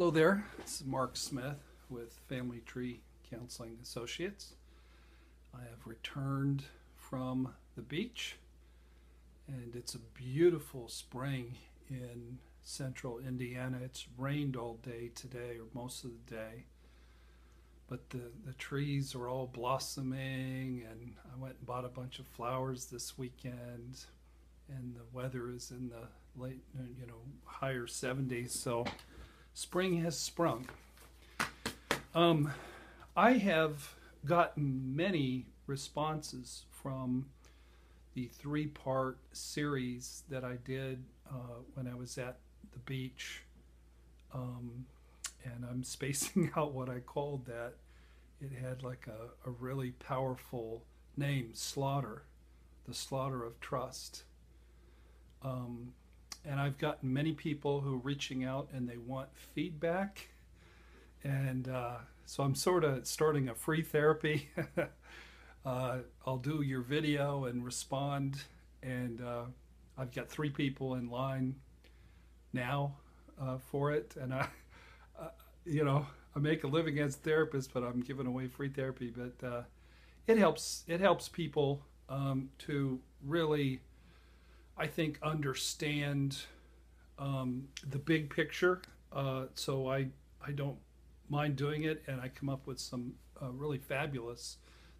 Hello there, this is Mark Smith with Family Tree Counseling Associates. I have returned from the beach, and it's a beautiful spring in central Indiana. It's rained all day today, or most of the day, but the trees are all blossoming, and I went and bought a bunch of flowers this weekend, and the weather is in the late, higher 70s, so spring has sprung. I have gotten many responses from the three-part series that I did when I was at the beach, and I'm spacing out what I called that. It had like a really powerful name, Slaughter, the Slaughter of Trust. And I've gotten many people who are reaching out and they want feedback. And so I'm sort of starting a free therapy. I'll do your video and respond. And I've got 3 people in line now for it. And I make a living as a therapist, but I'm giving away free therapy. But it helps people to really, I think, understand the big picture. So I don't mind doing it, and I come up with some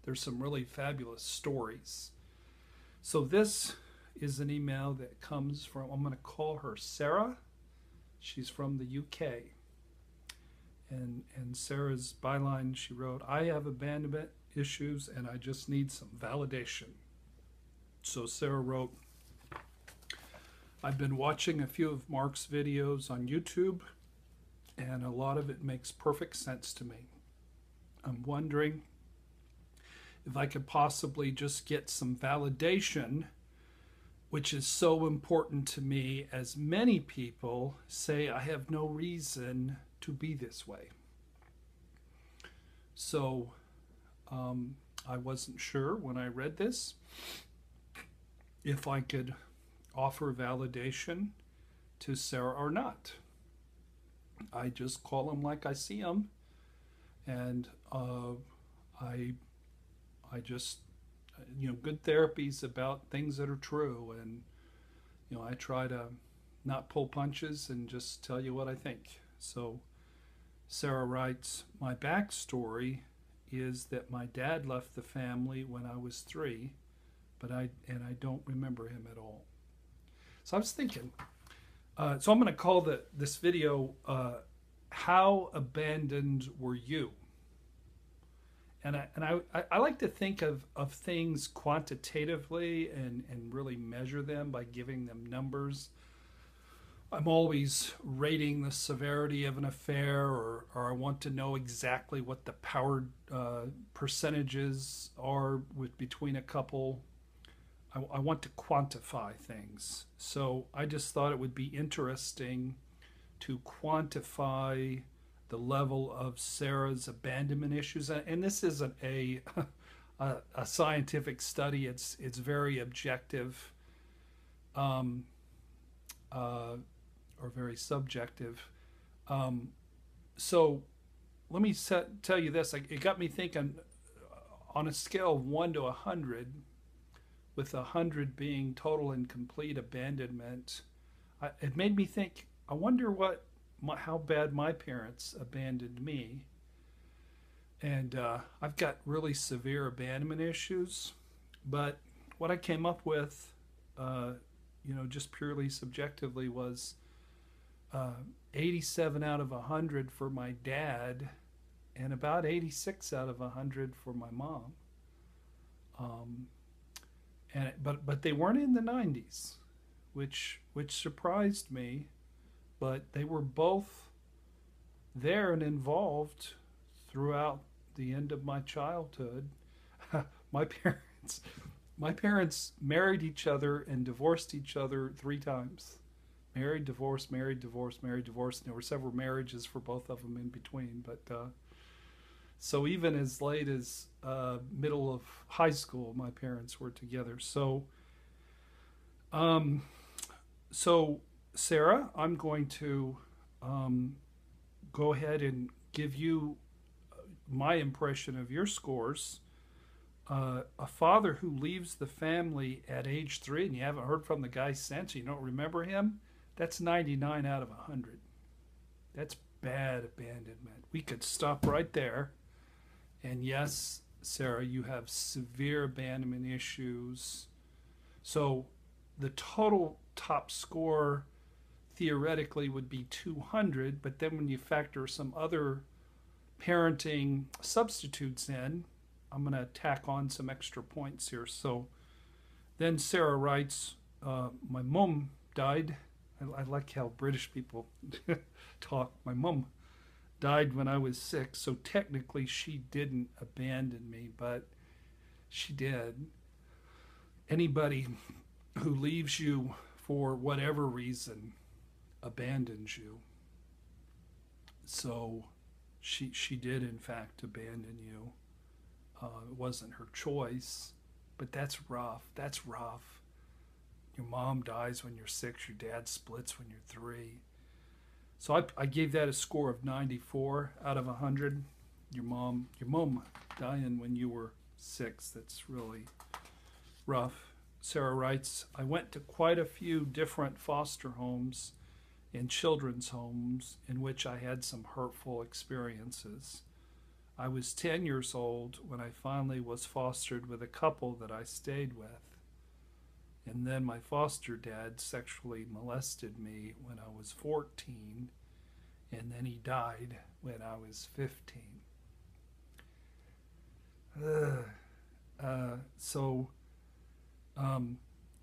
there's some really fabulous stories. So this is an email that comes from, I'm going to call her Sarah. She's from the UK. And Sarah's byline, she wrote, "I have abandonment issues and I just need some validation." So Sarah wrote, "I've been watching a few of Mark's videos on YouTube, and a lot of it makes perfect sense to me. I'm wondering if I could possibly just get some validation, which is so important to me, as many people say I have no reason to be this way." So I wasn't sure when I read this if I could offer validation to Sarah or not. I just call them like I see them, and I just, good therapy is about things that are true, and I try to not pull punches and just tell you what I think. So Sarah writes, "My backstory is that my dad left the family when I was 3, but I don't remember him at all." So I was thinking, so I'm going to call this video, "How Abandoned Were You?" And I like to think of things quantitatively and really measure them by giving them numbers. I'm always rating the severity of an affair, or I want to know exactly what the power percentages are between a couple. I want to quantify things. So I just thought it would be interesting to quantify the level of Sarah's abandonment issues. And this isn't a scientific study. It's very objective, or very subjective. So let me tell you this. It got me thinking, on a scale of 1 to 100, with 100 being total and complete abandonment, it made me think, I wonder how bad my parents abandoned me. And I've got really severe abandonment issues, but what I came up with, just purely subjectively, was 87 out of 100 for my dad, and about 86 out of 100 for my mom. But they weren't in the 90s, which surprised me. But they were both there and involved throughout the end of my childhood. My parents married each other and divorced each other 3 times. Married, divorced, married, divorced, married, divorced. And there were several marriages for both of them in between. But so even as late as middle of high school, my parents were together. So Sarah, I'm going to go ahead and give you my impression of your scores. A father who leaves the family at age 3 and you haven't heard from the guy since, you don't remember him, that's 99 out of 100. That's bad abandonment. We could stop right there. And yes, Sarah, you have severe abandonment issues. So the total top score theoretically would be 200, but then when you factor some other parenting substitutes in, I'm going to tack on some extra points here. So then Sarah writes, my mom died. I like how British people talk. My mom died when I was 6, so technically she didn't abandon me, but she did. Anybody who leaves you for whatever reason abandons you. So she did in fact abandon you. It wasn't her choice, but that's rough. That's rough. Your mom dies when you're 6, your dad splits when you're 3. So I gave that a score of 94 out of 100. Your mom dying when you were 6, that's really rough. Sarah writes, I went to quite a few different foster homes and children's homes in which I had some hurtful experiences. I was 10 years old when I finally was fostered with a couple that I stayed with. And then my foster dad sexually molested me when I was 14, and then he died when I was 15.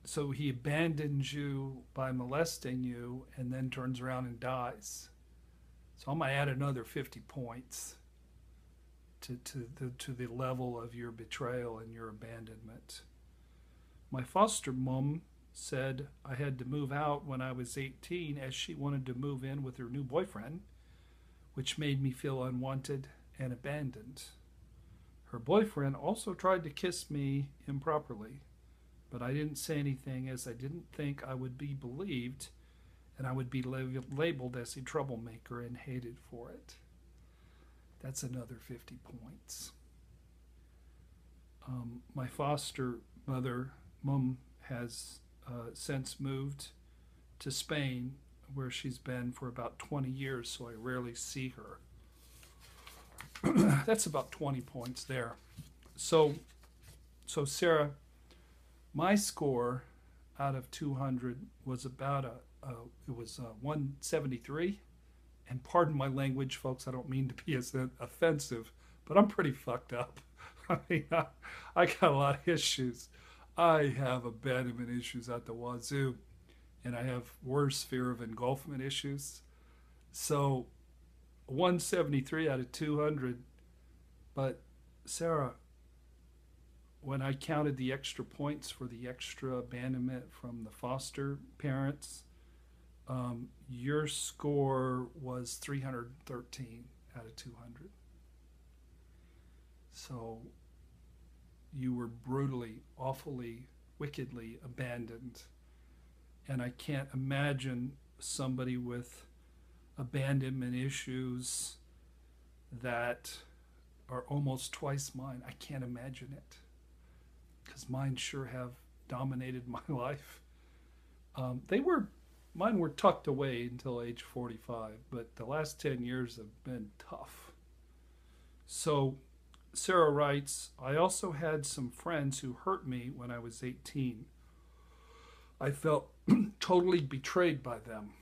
So he abandons you by molesting you and then turns around and dies. So I'm going to add another 50 points to the level of your betrayal and your abandonment. My foster mom said I had to move out when I was 18 as she wanted to move in with her new boyfriend, which made me feel unwanted and abandoned. Her boyfriend also tried to kiss me improperly, but I didn't say anything as I didn't think I would be believed and I would be labeled as a troublemaker and hated for it. That's another 50 points. My foster mom has since moved to Spain, where she's been for about 20 years, so I rarely see her. That's about 20 points there. So Sarah, my score out of 200 was about it was 173. And pardon my language, folks, I don't mean to be as offensive, but I'm pretty fucked up. I mean, I got a lot of issues. I have abandonment issues at the wazoo, and I have worse fear of engulfment issues. So 173 out of 200. But Sarah, when I counted the extra points for the extra abandonment from the foster parents, your score was 313 out of 200. So you were brutally, awfully, wickedly abandoned. And I can't imagine somebody with abandonment issues that are almost twice mine. I can't imagine it, because mine sure have dominated my life. Mine were tucked away until age 45, but the last 10 years have been tough. So Sarah writes, I also had some friends who hurt me when I was 18. I felt totally betrayed by them.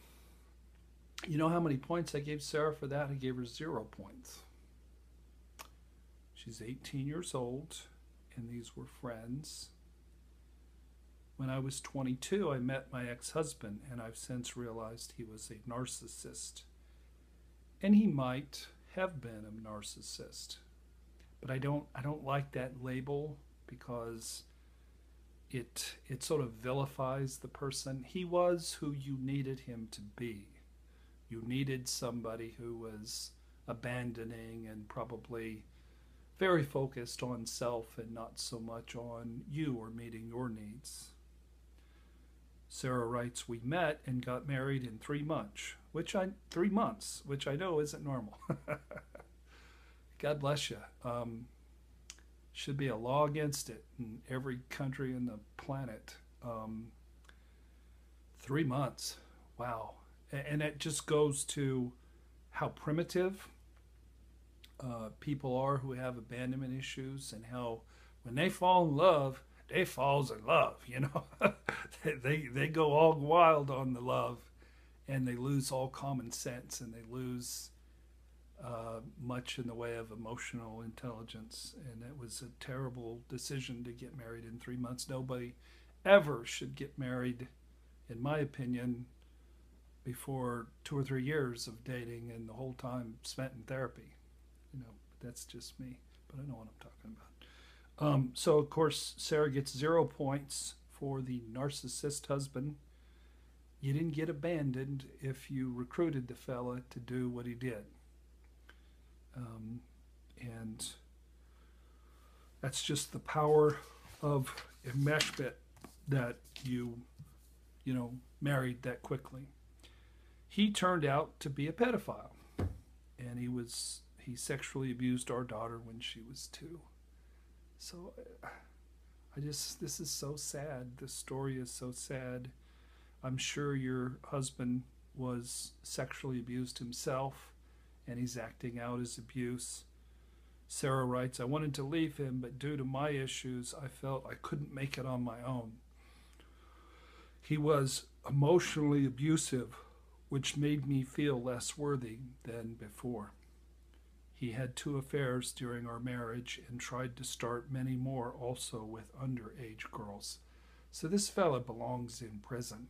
You know how many points I gave Sarah for that? I gave her 0 points. She's 18 years old, and these were friends. When I was 22, I met my ex-husband, and I've since realized he was a narcissist. And he might have been a narcissist. But I don't like that label, because it sort of vilifies the person. He was who you needed him to be. You needed somebody who was abandoning and probably very focused on self and not so much on you or meeting your needs. Sarah writes, we met and got married in 3 months, 3 months, which I know isn't normal. God bless you. Should be a law against it in every country in the planet. 3 months. Wow. And it just goes to how primitive people are who have abandonment issues, and how when they fall in love, they falls in love, you know. they go all wild on the love, and they lose all common sense, and they lose much in the way of emotional intelligence. And it was a terrible decision to get married in 3 months. Nobody ever should get married, in my opinion, before 2 or 3 years of dating and the whole time spent in therapy. You know, that's just me, but I know what I'm talking about. So, of course, Sarah gets 0 points for the narcissist husband. You didn't get abandoned if you recruited the fella to do what he did. And that's just the power of enmeshment, that you married that quickly. He turned out to be a pedophile, and he sexually abused our daughter when she was 2. So this is so sad. This story is so sad. I'm sure your husband was sexually abused himself, and he's acting out his abuse. Sarah writes, I wanted to leave him, but due to my issues, I felt I couldn't make it on my own. He was emotionally abusive, which made me feel less worthy than before. He had 2 affairs during our marriage and tried to start many more, also with underage girls. So this fella belongs in prison.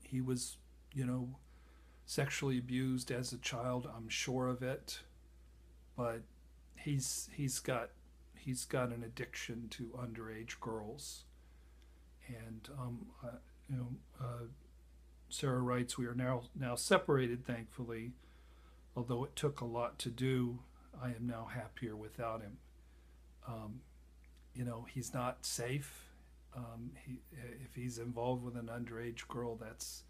He was, sexually abused as a child. I'm sure of it, but he's got an addiction to underage girls. And Sarah writes, we are now separated, thankfully. Although it took a lot to do, I am now happier without him. He's not safe. If he's involved with an underage girl, that's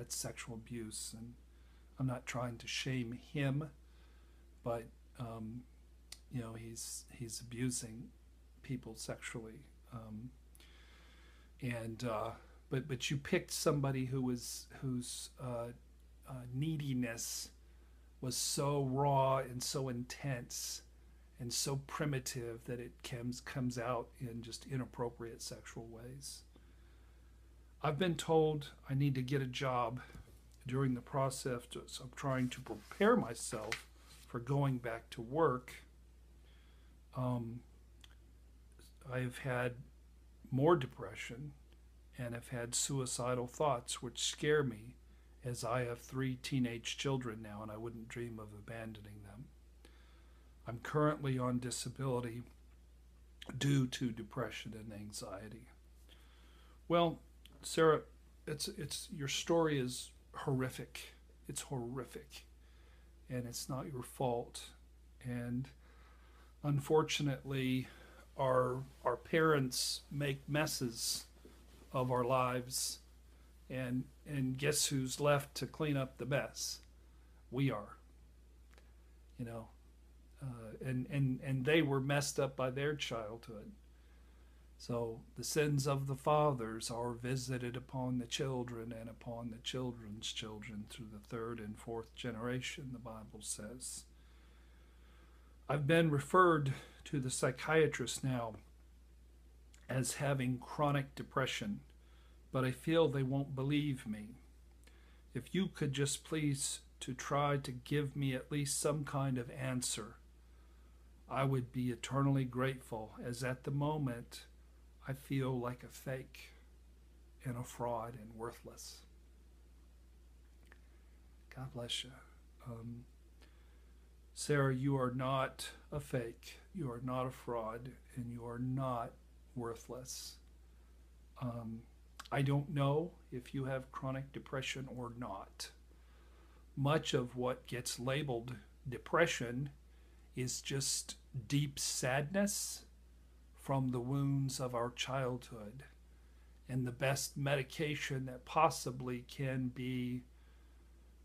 sexual abuse, and I'm not trying to shame him, but he's abusing people sexually, but you picked somebody whose neediness was so raw and so intense and so primitive that it comes out in just inappropriate sexual ways. I've been told I need to get a job. During the process of trying to prepare myself for going back to work, I've had more depression and have had suicidal thoughts, which scare me, as I have 3 teenage children now, and I wouldn't dream of abandoning them. I'm currently on disability due to depression and anxiety. Well, Sarah, it's your story is horrific. It's horrific, and it's not your fault. And unfortunately, our parents make messes of our lives, and guess who's left to clean up the mess? We are. And they were messed up by their childhood. So the sins of the fathers are visited upon the children and upon the children's children through the 3rd and 4th generation, the Bible says. I've been referred to the psychiatrist now as having chronic depression, but I feel they won't believe me. If you could just please to try to give me at least some kind of answer, I would be eternally grateful, as at the moment I feel like a fake and a fraud and worthless. God bless you. Sarah, you are not a fake, you are not a fraud, and you are not worthless. I don't know if you have chronic depression or not. Much of what gets labeled depression is just deep sadness from the wounds of our childhood. And the best medication that possibly can be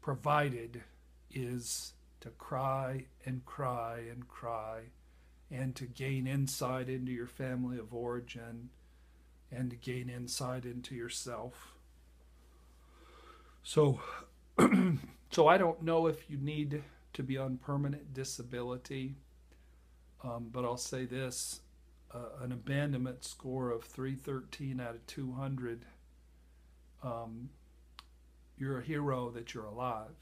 provided is to cry and cry and cry and to gain insight into your family of origin and to gain insight into yourself. So, so I don't know if you need to be on permanent disability, but I'll say this: an abandonment score of 313 out of 200. You're a hero that you're alive.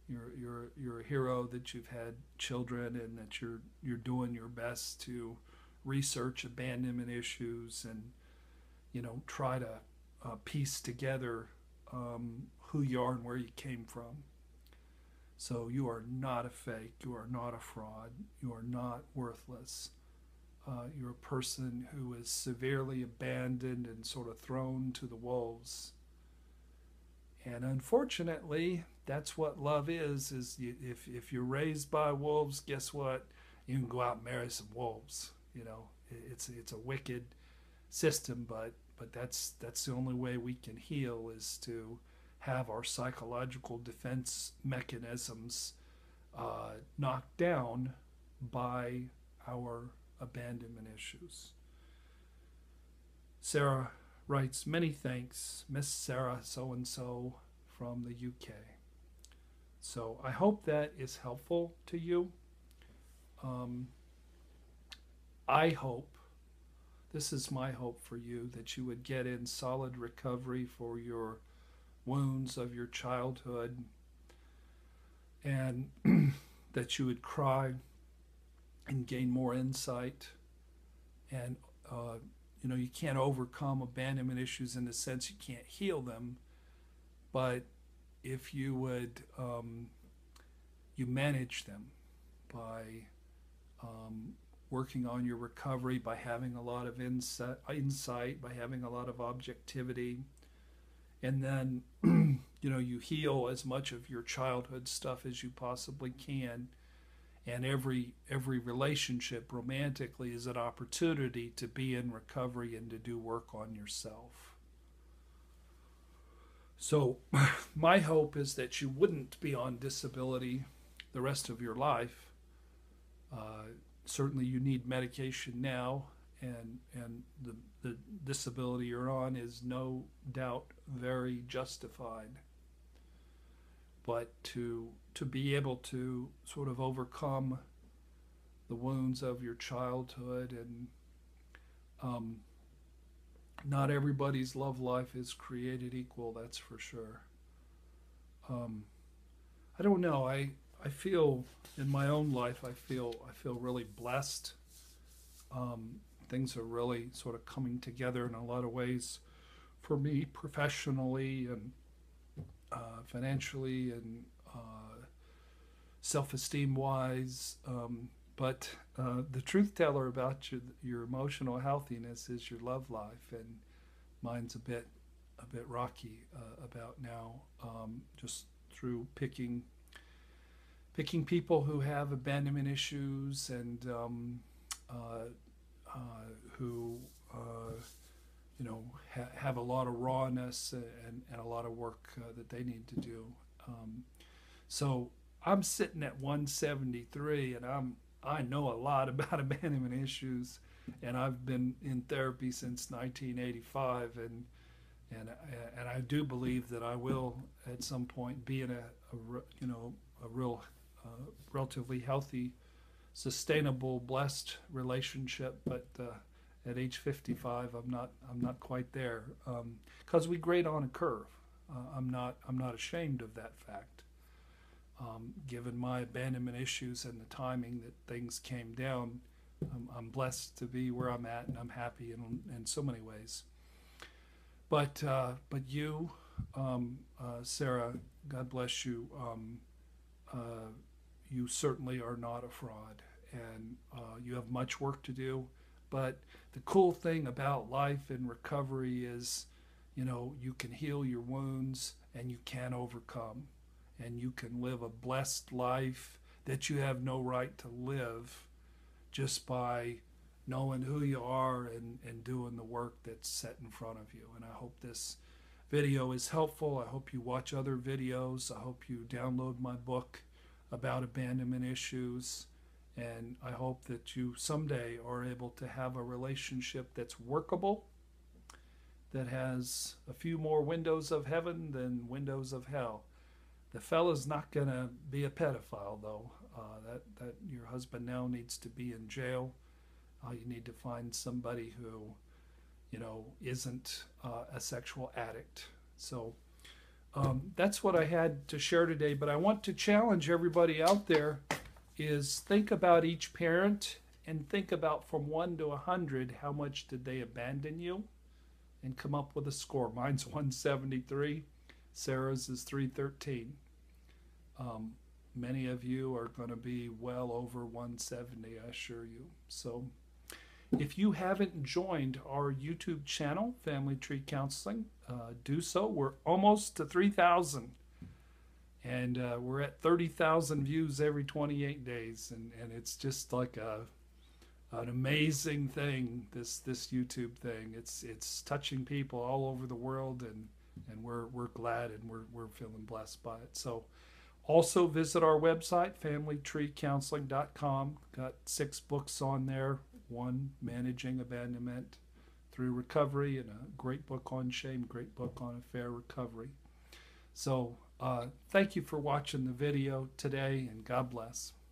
You're a hero that you've had children and that you're doing your best to research abandonment issues and try to piece together who you are and where you came from. So you are not a fake. You are not a fraud. You are not worthless. You're a person who is severely abandoned and sort of thrown to the wolves. And unfortunately, that's what love is if you're raised by wolves, guess what? You can go out and marry some wolves. It's a wicked system, but that's the only way we can heal, is to have our psychological defense mechanisms knocked down by our abandonment issues. Sarah writes, many thanks, Miss Sarah so-and-so from the UK. So I hope that is helpful to you. I hope, this is my hope for you, that you would get in solid recovery for your wounds of your childhood, and that you would cry and gain more insight. And you can't overcome abandonment issues in the sense you can't heal them, but if you would you manage them by working on your recovery, by having a lot of insight, by having a lot of objectivity, and then you heal as much of your childhood stuff as you possibly can. And every relationship romantically is an opportunity to be in recovery and to do work on yourself. So my hope is that you wouldn't be on disability the rest of your life. Certainly you need medication now, and the disability you're on is no doubt very justified. But to be able to sort of overcome the wounds of your childhood, and not everybody's love life is created equal, that's for sure. I don't know, I feel in my own life, I feel really blessed. Things are really sort of coming together in a lot of ways for me, professionally and financially and self-esteem wise, but the truth teller about your emotional healthiness is your love life, and mine's a bit rocky about now, just through picking people who have abandonment issues and who have a lot of rawness and a lot of work that they need to do. So I'm sitting at 173, and I know a lot about abandonment issues, and I've been in therapy since 1985, and I do believe that I will at some point be in a real relatively healthy, sustainable, blessed relationship, but at age 55, I'm not quite there, because we grade on a curve. I'm not ashamed of that fact. Given my abandonment issues and the timing that things came down, I'm blessed to be where I'm at, and I'm happy in so many ways. But you, Sarah, God bless you. You certainly are not a fraud, and you have much work to do. But the cool thing about life and recovery is, you can heal your wounds, and you can overcome, and you can live a blessed life that you have no right to live just by knowing who you are and doing the work that's set in front of you. And I hope this video is helpful. I hope you watch other videos. I hope you download my book about abandonment issues. And I hope that you someday are able to have a relationship that's workable, that has a few more windows of heaven than windows of hell. The fella's not going to be a pedophile, though. That your husband now needs to be in jail. You need to find somebody who, isn't a sexual addict. So that's what I had to share today. But I want to challenge everybody out there is think about each parent and think about from 1 to 100, how much did they abandon you? And come up with a score. Mine's 173. Sarah's is 313. Many of you are going to be well over 170, I assure you. So if you haven't joined our YouTube channel, Family Tree Counseling, do so. We're almost to 3,000. And we're at 30,000 views every 28 days. And it's just like an amazing thing, this YouTube thing. It's touching people all over the world, and we're glad, and we're feeling blessed by it. So also visit our website, familytreecounseling.com. Got 6 books on there. 1, Managing Abandonment Through Recovery, and a great book on shame, great book on affair recovery. So thank you for watching the video today, and God bless.